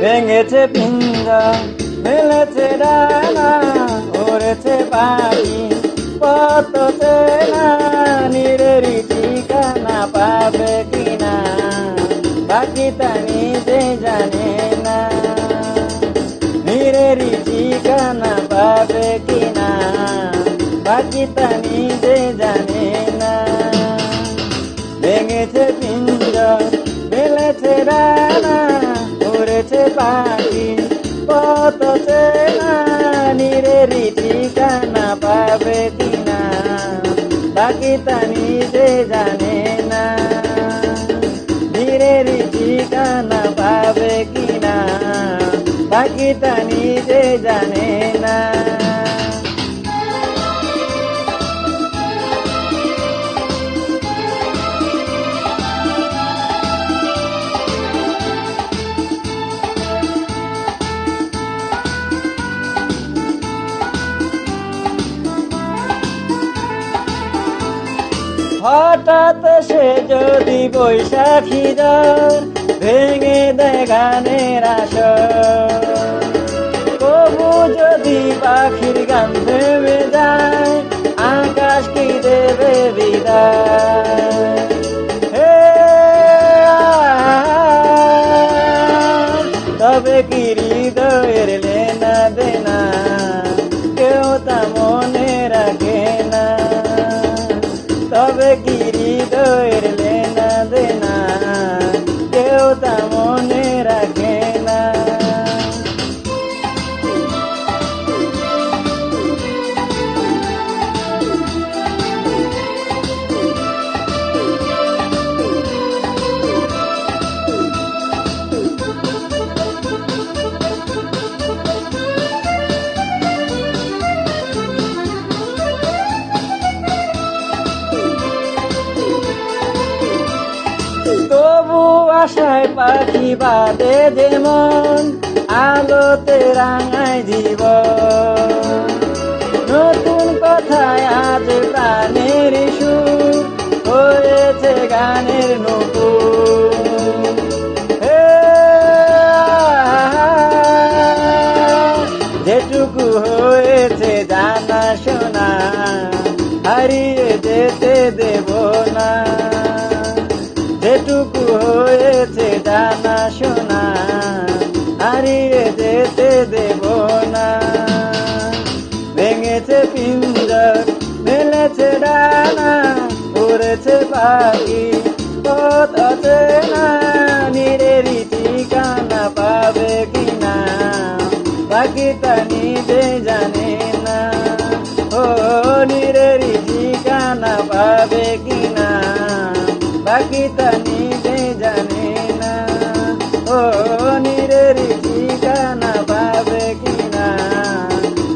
ভেঙেছে পিঞ্জর, মেলেছে ডানা, উড়েছে পাখি কত চেনা, নীড়েরই ঠিকানা পাবে কিনা পাখি তা নিজে জানে না। নীড়েরই ঠিকানা পাবে কিনা পাখি তা নিজে জানে না। ভেঙেছে পিঞ্জর, মেলেছে ডানা, উড়েছে পাখি কত চেনা, নীড়েরই ঠিকানা পাবে কিনা পাখি তা নিজে জানে না। নীড়েরই ঠিকানা পাবে কিনা পাখি তা নিজে জানে না। হঠাৎ সে যদি বৈশাখী ঝড় ভেঙে দেয় গানের আসর, তবু যদি পাখির গান থেমে যায় আকাশ কি দেবে বিদায়। হে তবে কি হৃদয়ের লেনা দেনা কেউ তা মনে রাখে না। তবে কি হৃদয়ের লেনা দেনা কেউ তা মনে রাখে না। তবু আশায় পাখি বাদে যেমন আলোতে রাঙায় জীবন, নতুন কথায় আজ প্রাণের সুর হয়েছে গানের নতুন। হে যেটুকু হয়েছে জানা শোনা হারিয়ে যেতে দেব না। যেটুকু হয়েছে জানা শোনা হারিয়ে যেতে দেব না। ভেঙেছে পিঞ্জর, মেলেছে ডানা, উড়েছে পাখি কত চেনা, নীড়েরই ঠিকানা পাবে কিনা পাখি তা নিজে জানে না। ও নীড়েরই ঠিকানা পাবে কিনা পাখি তা নিজে জানে না। ও নীড়েরই ঠিকানা পাবে কিনা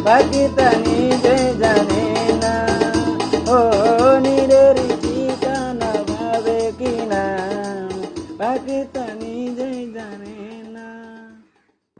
পাখি তা নিজে জানে না। ও নীড়েরই ঠিকানা পাবে কিনা পাখি তা নিজে